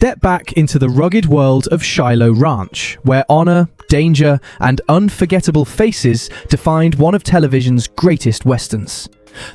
step back into the rugged world of Shiloh Ranch, where honor, danger, and unforgettable faces defined one of television's greatest westerns.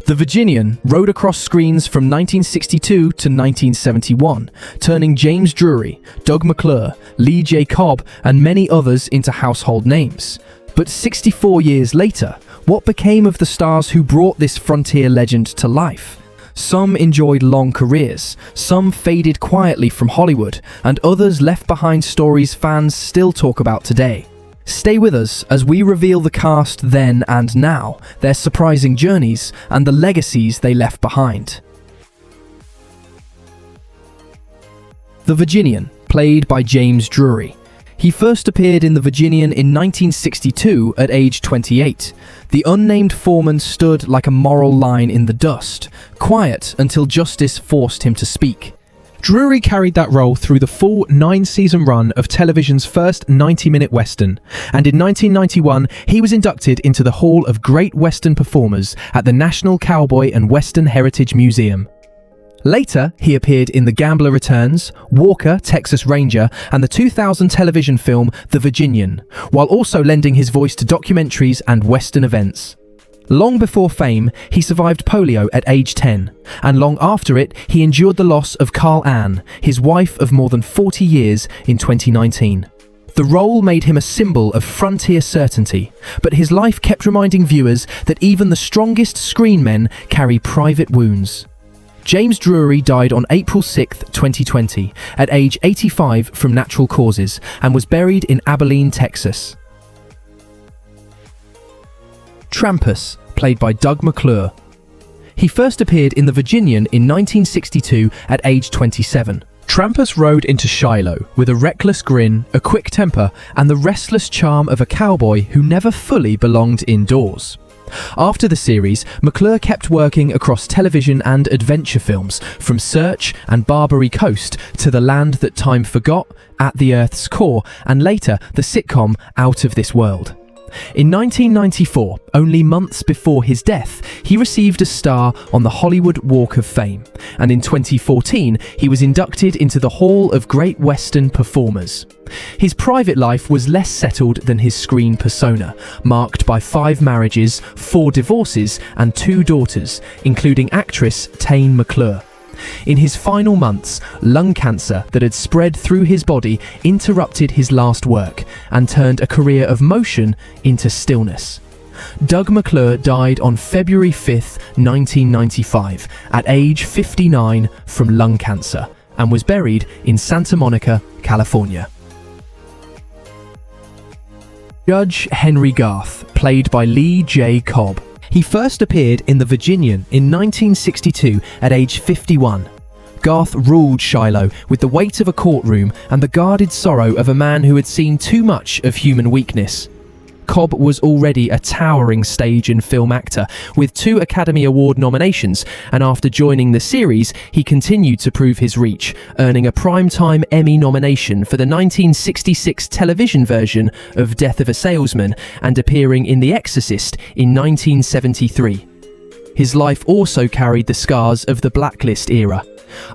The Virginian rode across screens from 1962 to 1971, turning James Drury, Doug McClure, Lee J. Cobb, and many others into household names. But 64 years later, what became of the stars who brought this frontier legend to life? Some enjoyed long careers, some faded quietly from Hollywood, and others left behind stories fans still talk about today. Stay with us as we reveal the cast then and now, their surprising journeys, and the legacies they left behind. The Virginian, played by James Drury. He first appeared in The Virginian in 1962 at age 28. The unnamed foreman stood like a moral line in the dust, quiet until justice forced him to speak. Drury carried that role through the full 9-season run of television's first 90-minute Western, and in 1991 he was inducted into the Hall of Great Western Performers at the National Cowboy and Western Heritage Museum. Later, he appeared in The Gambler Returns, Walker, Texas Ranger, and the 2000 television film The Virginian, while also lending his voice to documentaries and Western events. Long before fame, he survived polio at age 10, and long after it, he endured the loss of Carl Ann, his wife of more than 40 years, in 2019. The role made him a symbol of frontier certainty, but his life kept reminding viewers that even the strongest screen men carry private wounds. James Drury died on April 6, 2020, at age 85 from natural causes, and was buried in Abilene, Texas. Trampas, played by Doug McClure. He first appeared in The Virginian in 1962 at age 27. Trampas rode into Shiloh with a reckless grin, a quick temper, and the restless charm of a cowboy who never fully belonged indoors. After the series, McClure kept working across television and adventure films, from Search and Barbary Coast to The Land That Time Forgot, At the Earth's Core, and later the sitcom Out of This World. In 1994, only months before his death, he received a star on the Hollywood Walk of Fame, and in 2014, he was inducted into the Hall of Great Western Performers. His private life was less settled than his screen persona, marked by 5 marriages, 4 divorces, and 2 daughters, including actress Tane McClure. In his final months, lung cancer that had spread through his body interrupted his last work and turned a career of motion into stillness. Doug McClure died on February 5, 1995, at age 59 from lung cancer, and was buried in Santa Monica, California. Judge Henry Garth, played by Lee J. Cobb. He first appeared in The Virginian in 1962 at age 51. Garth ruled Shiloh with the weight of a courtroom and the guarded sorrow of a man who had seen too much of human weakness. Cobb was already a towering stage and film actor with 2 Academy Award nominations, and after joining the series, he continued to prove his reach, earning a Primetime Emmy nomination for the 1966 television version of Death of a Salesman and appearing in The Exorcist in 1973. His life also carried the scars of the Blacklist era.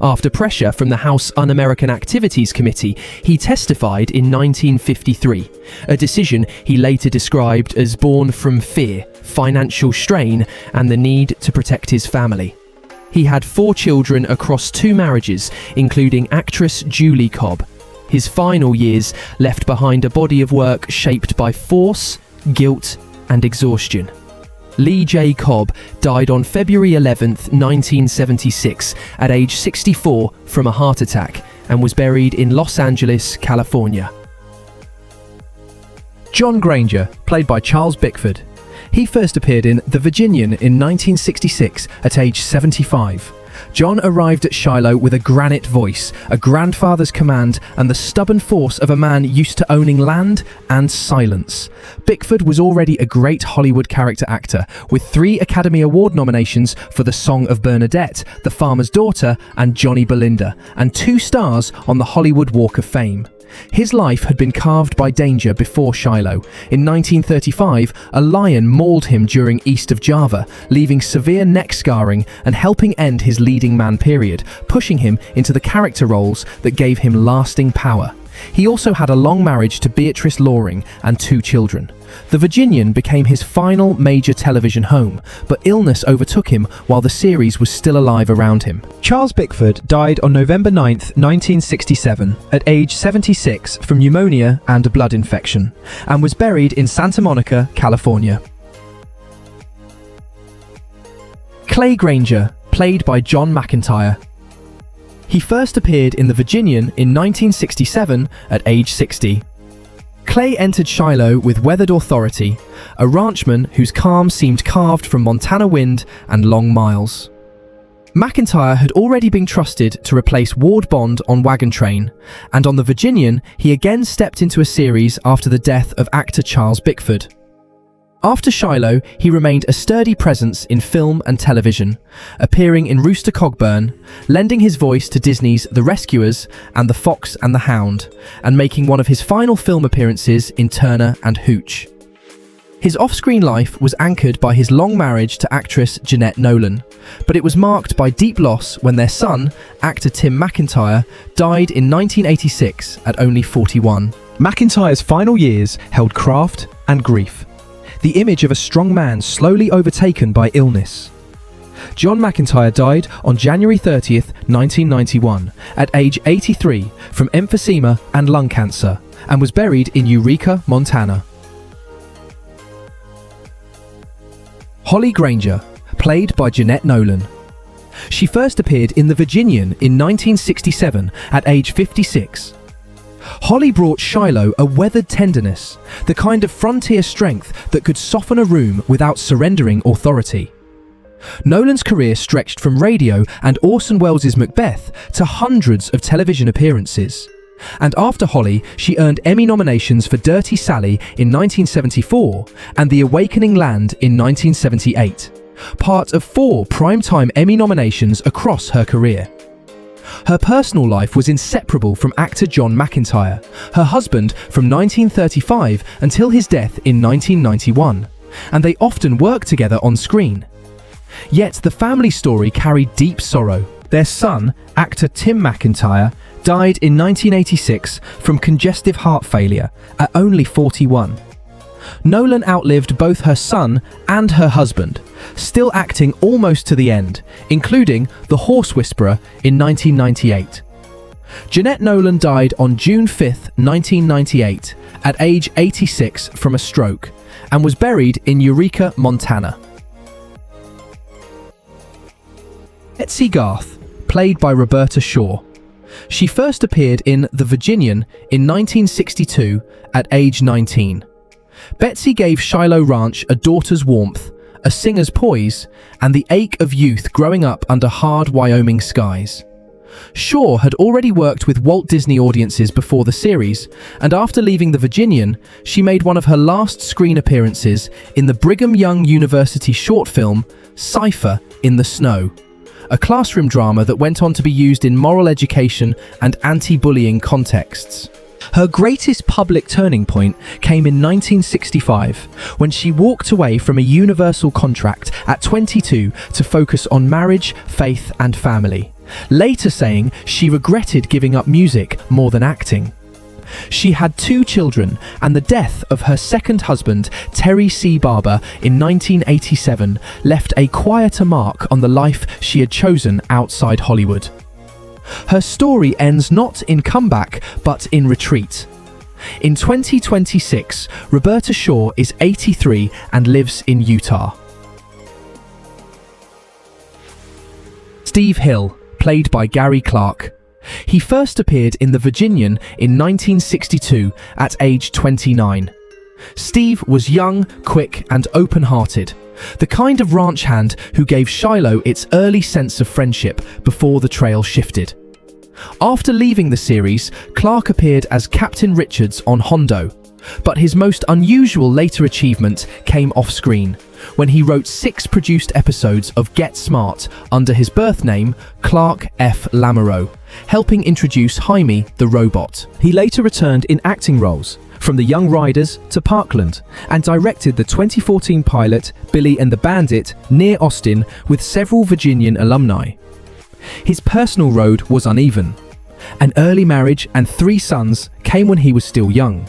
After pressure from the House Un-American Activities Committee, he testified in 1953, a decision he later described as born from fear, financial strain, and the need to protect his family. He had 4 children across 2 marriages, including actress Julie Cobb. His final years left behind a body of work shaped by force, guilt, and exhaustion. Lee J. Cobb died on February 11, 1976, at age 64 from a heart attack, and was buried in Los Angeles, California. John Granger, played by Charles Bickford. He first appeared in The Virginian in 1966 at age 75. John arrived at Shiloh with a granite voice, a grandfather's command, and the stubborn force of a man used to owning land and silence. Bickford was already a great Hollywood character actor, with 3 Academy Award nominations for The Song of Bernadette, The Farmer's Daughter, and Johnny Belinda, and 2 stars on the Hollywood Walk of Fame. His life had been carved by danger before Shiloh. In 1935, a lion mauled him during East of Java, leaving severe neck scarring and helping end his leading man period, pushing him into the character roles that gave him lasting power. He also had a long marriage to Beatrice Loring and 2 children. The Virginian became his final major television home, but illness overtook him while the series was still alive around him. Charles Bickford died on November 9, 1967, at age 76 from pneumonia and a blood infection, and was buried in Santa Monica, California. Clay Granger, played by John McIntyre. He first appeared in The Virginian in 1967 at age 60. Clay entered Shiloh with weathered authority, a ranchman whose calm seemed carved from Montana wind and long miles. McIntyre had already been trusted to replace Ward Bond on Wagon Train, and on The Virginian he again stepped into a series after the death of actor Charles Bickford. After Shiloh, he remained a sturdy presence in film and television, appearing in Rooster Cogburn, lending his voice to Disney's The Rescuers and The Fox and the Hound, and making one of his final film appearances in Turner and Hooch. His off-screen life was anchored by his long marriage to actress Jeanette Nolan, but it was marked by deep loss when their son, actor Tim McIntyre, died in 1986 at only 41. McIntyre's final years held craft and grief, the image of a strong man slowly overtaken by illness. John McIntyre died on January 30th, 1991, at age 83 from emphysema and lung cancer, and was buried in Eureka, Montana. Holly Granger, played by Jeanette Nolan. She first appeared in The Virginian in 1967 at age 56. Holly brought Shiloh a weathered tenderness, the kind of frontier strength that could soften a room without surrendering authority. Nolan's career stretched from radio and Orson Welles' Macbeth to hundreds of television appearances. And after Holly, she earned Emmy nominations for Dirty Sally in 1974 and The Awakening Land in 1978, part of 4 primetime Emmy nominations across her career. Her personal life was inseparable from actor John McIntyre, her husband from 1935 until his death in 1991, and they often worked together on screen. Yet the family story carried deep sorrow. Their son, actor Tim McIntyre, died in 1986 from congestive heart failure at only 41. Nolan outlived both her son and her husband, still acting almost to the end, including The Horse Whisperer in 1998. Jeanette Nolan died on June 5, 1998, at age 86 from a stroke, and was buried in Eureka, Montana. Betsy Garth, played by Roberta Shaw. She first appeared in The Virginian in 1962 at age 19. Betsy gave Shiloh Ranch a daughter's warmth, a singer's poise, and the ache of youth growing up under hard Wyoming skies. Shaw had already worked with Walt Disney audiences before the series, and after leaving The Virginian, she made one of her last screen appearances in the Brigham Young University short film, Cypher in the Snow, a classroom drama that went on to be used in moral education and anti-bullying contexts. Her greatest public turning point came in 1965, when she walked away from a Universal contract at 22 to focus on marriage, faith, and family, later saying she regretted giving up music more than acting. She had 2 children, and the death of her second husband, Terry C. Barber, in 1987 left a quieter mark on the life she had chosen outside Hollywood. Her story ends not in comeback, but in retreat. In 2026, Roberta Shaw is 83 and lives in Utah. Steve Hill, played by Gary Clark. He first appeared in The Virginian in 1962 at age 29. Steve was young, quick, and open-hearted, the kind of ranch hand who gave Shiloh its early sense of friendship before the trail shifted. After leaving the series, Clark appeared as Captain Richards on Hondo, but his most unusual later achievement came off-screen, when he wrote 6 produced episodes of Get Smart under his birth name, Clark F. Lamoureux, helping introduce Jaime the robot. He later returned in acting roles, from The Young Riders to Parkland, and directed the 2014 pilot Billy and the Bandit near Austin with several Virginian alumni. His personal road was uneven. An early marriage and 3 sons came when he was still young.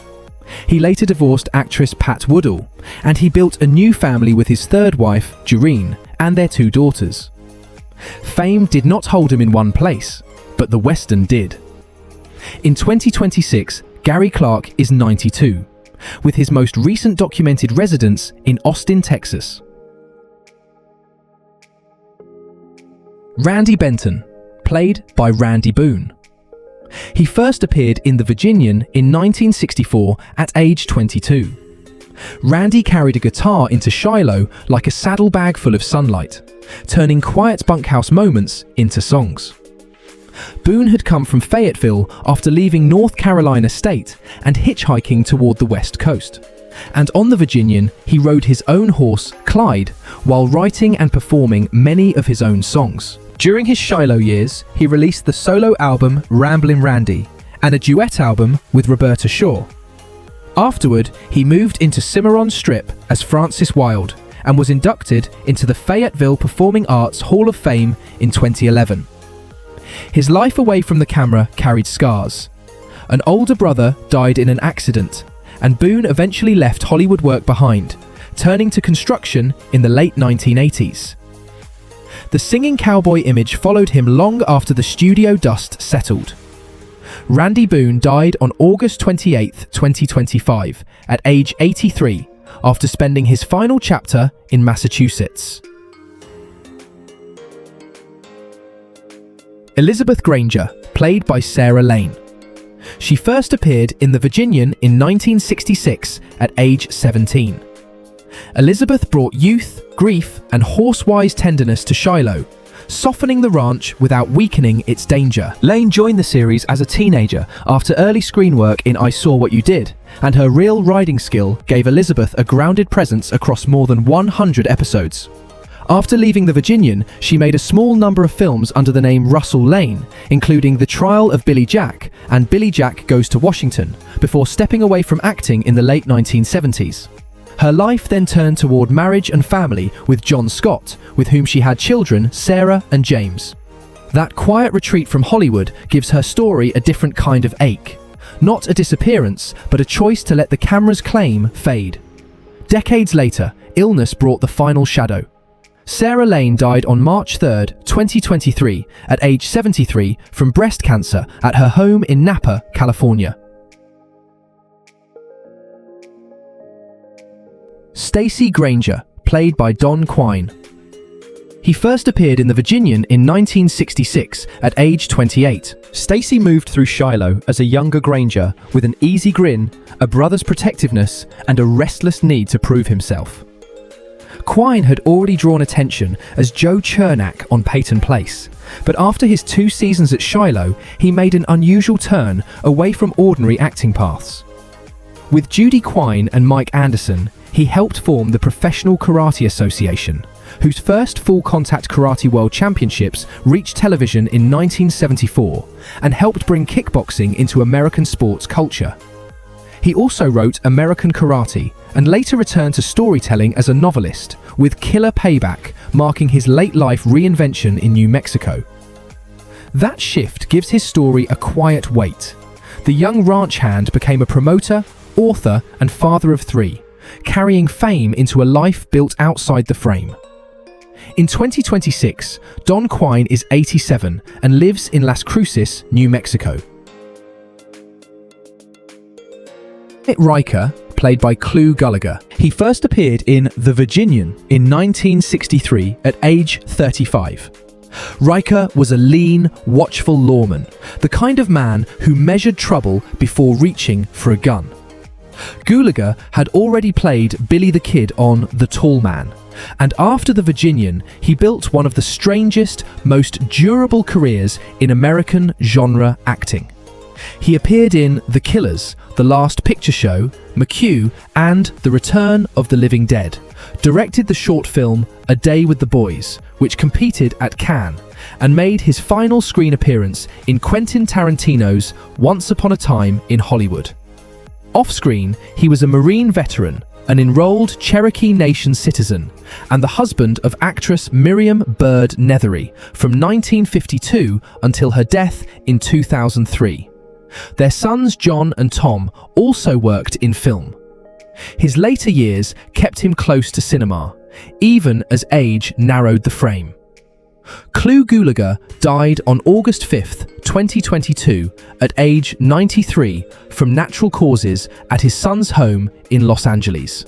He later divorced actress Pat Woodall, and he built a new family with his 3rd wife, Doreen, and their 2 daughters. Fame did not hold him in one place, but the Western did. In 2026, Gary Clark is 92, with his most recent documented residence in Austin, Texas. Randy Benton, played by Randy Boone. He first appeared in The Virginian in 1964 at age 22. Randy carried a guitar into Shiloh like a saddlebag full of sunlight, turning quiet bunkhouse moments into songs. Boone had come from Fayetteville after leaving North Carolina State and hitchhiking toward the West Coast. And on The Virginian, he rode his own horse, Clyde, while writing and performing many of his own songs. During his Shiloh years, he released the solo album Ramblin' Randy and a duet album with Roberta Shaw. Afterward, he moved into Cimarron Strip as Francis Wilde and was inducted into the Fayetteville Performing Arts Hall of Fame in 2011. His life away from the camera carried scars. An older brother died in an accident, and Boone eventually left Hollywood work behind, turning to construction in the late 1980s. The singing cowboy image followed him long after the studio dust settled. Randy Boone died on August 28, 2025, at age 83, after spending his final chapter in Massachusetts. Elizabeth Granger, played by Sarah Lane. She first appeared in The Virginian in 1966 at age 17. Elizabeth brought youth, grief, and horse-wise tenderness to Shiloh, softening the ranch without weakening its danger. Lane joined the series as a teenager after early screen work in I Saw What You Did, and her real riding skill gave Elizabeth a grounded presence across more than 100 episodes. After leaving The Virginian, she made a small number of films under the name Russell Lane, including The Trial of Billy Jack and Billy Jack Goes to Washington, before stepping away from acting in the late 1970s. Her life then turned toward marriage and family with John Scott, with whom she had children, Sarah and James. That quiet retreat from Hollywood gives her story a different kind of ache. Not a disappearance, but a choice to let the camera's claim fade. Decades later, illness brought the final shadow. Sarah Lane died on March 3, 2023, at age 73 from breast cancer at her home in Napa, California. Stacy Granger, played by Don Quine. He first appeared in The Virginian in 1966 at age 28. Stacy moved through Shiloh as a younger Granger with an easy grin, a brother's protectiveness, and a restless need to prove himself. Quine had already drawn attention as Joe Chernak on Peyton Place, but after his 2 seasons at Shiloh, he made an unusual turn away from ordinary acting paths. With Judy Quine and Mike Anderson, he helped form the Professional Karate Association, whose first full-contact karate world championships reached television in 1974 and helped bring kickboxing into American sports culture. He also wrote American Karate and later returned to storytelling as a novelist, with Killer Payback marking his late-life reinvention in New Mexico. That shift gives his story a quiet weight. The young ranch hand became a promoter, author, and father of 3, carrying fame into a life built outside the frame. In 2026, Don Quine is 87 and lives in Las Cruces, New Mexico. Riker, played by Clu Gulager. He first appeared in The Virginian in 1963 at age 35. Riker was a lean, watchful lawman, the kind of man who measured trouble before reaching for a gun. Gulager had already played Billy the Kid on The Tall Man, and after The Virginian, he built one of the strangest, most durable careers in American genre acting. He appeared in The Killers, The Last Picture Show, McClure, and The Return of the Living Dead, directed the short film A Day with the Boys, which competed at Cannes, and made his final screen appearance in Quentin Tarantino's Once Upon a Time in Hollywood. Off-screen, he was a Marine veteran, an enrolled Cherokee Nation citizen, and the husband of actress Miriam Byrd Nethery from 1952 until her death in 2003. Their sons John and Tom also worked in film. His later years kept him close to cinema, even as age narrowed the frame. Clu Gulager died on August 5, 2022, at age 93 from natural causes at his son's home in Los Angeles.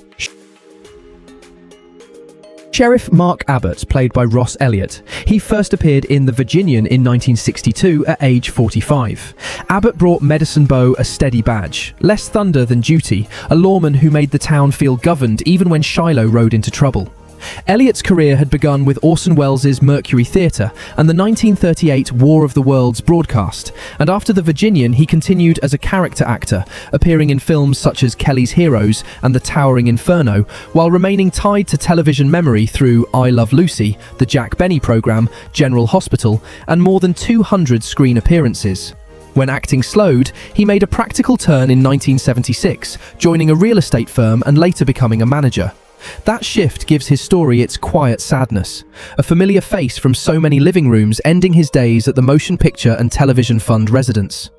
Sheriff Mark Abbott, played by Ross Elliott. He first appeared in The Virginian in 1962 at age 45. Abbott brought Medicine Bow a steady badge, less thunder than duty, a lawman who made the town feel governed even when Shiloh rode into trouble. Elliott's career had begun with Orson Welles' Mercury Theatre and the 1938 War of the Worlds broadcast, and after The Virginian he continued as a character actor, appearing in films such as Kelly's Heroes and The Towering Inferno, while remaining tied to television memory through I Love Lucy, the Jack Benny programme, General Hospital, and more than 200 screen appearances. When acting slowed, he made a practical turn in 1976, joining a real estate firm and later becoming a manager. That shift gives his story its quiet sadness, a familiar face from so many living rooms ending his days at the Motion Picture and Television Fund residence.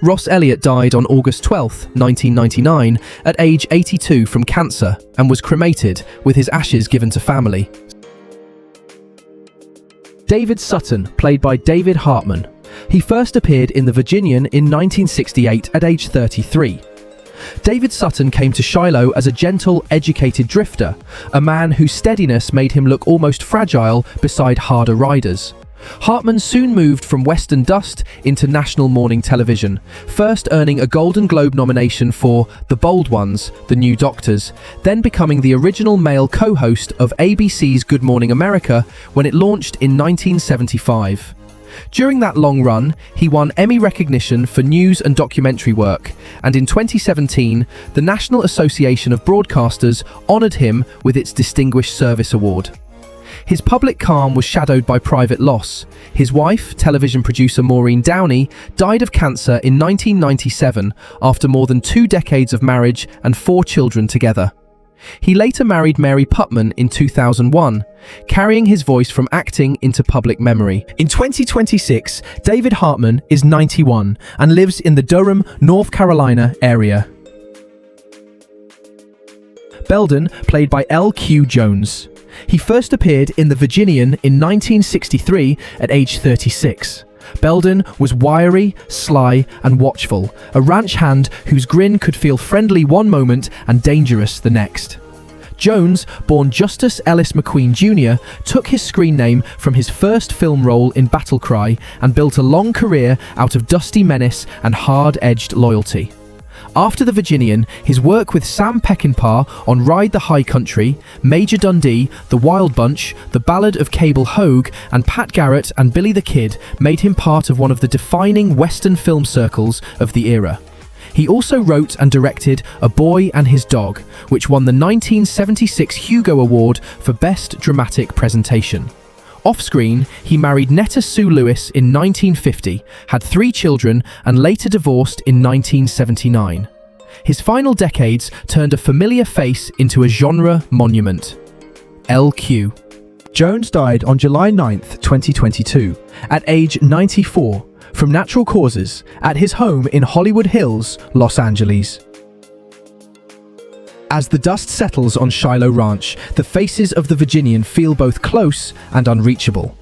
Ross Elliott died on August 12, 1999, at age 82 from cancer and was cremated, with his ashes given to family. David Sutton, played by David Hartman. He first appeared in The Virginian in 1968 at age 33. David Sutton came to Shiloh as a gentle, educated drifter, a man whose steadiness made him look almost fragile beside harder riders. Hartman soon moved from Western dust into national morning television, first earning a Golden Globe nomination for The Bold Ones, The New Doctors, then becoming the original male co-host of ABC's Good Morning America when it launched in 1975. During that long run, he won Emmy recognition for news and documentary work, and in 2017, the National Association of Broadcasters honored him with its Distinguished Service Award. His public calm was shadowed by private loss. His wife, television producer Maureen Downey, died of cancer in 1997 after more than 2 decades of marriage and 4 children together. He later married Mary Putman in 2001, carrying his voice from acting into public memory. In 2026, David Hartman is 91 and lives in the Durham, North Carolina area. Belden, played by L.Q. Jones. He first appeared in The Virginian in 1963 at age 36. Belden was wiry, sly, and watchful, a ranch hand whose grin could feel friendly one moment and dangerous the next. Jones, born Justus Ellis McQueen Jr., took his screen name from his first film role in Battle Cry and built a long career out of dusty menace and hard-edged loyalty. After The Virginian, his work with Sam Peckinpah on Ride the High Country, Major Dundee, The Wild Bunch, The Ballad of Cable Hogue, and Pat Garrett and Billy the Kid made him part of one of the defining Western film circles of the era. He also wrote and directed A Boy and His Dog, which won the 1976 Hugo Award for Best Dramatic Presentation. Off-screen, he married Netta Sue Lewis in 1950, had 3 children, and later divorced in 1979. His final decades turned a familiar face into a genre monument. L.Q. Jones died on July 9, 2022, at age 94, from natural causes, at his home in Hollywood Hills, Los Angeles. As the dust settles on Shiloh Ranch, the faces of the Virginian feel both close and unreachable.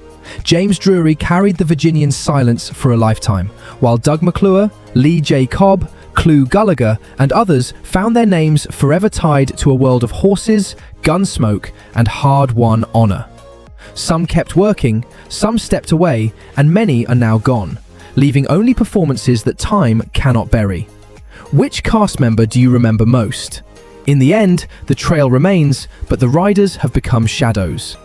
James Drury carried the Virginian's silence for a lifetime, while Doug McClure, Lee J. Cobb, Clu Gulager, and others found their names forever tied to a world of horses, gun smoke, and hard-won honor. Some kept working, some stepped away, and many are now gone, leaving only performances that time cannot bury. Which cast member do you remember most? In the end, the trail remains, but the riders have become shadows.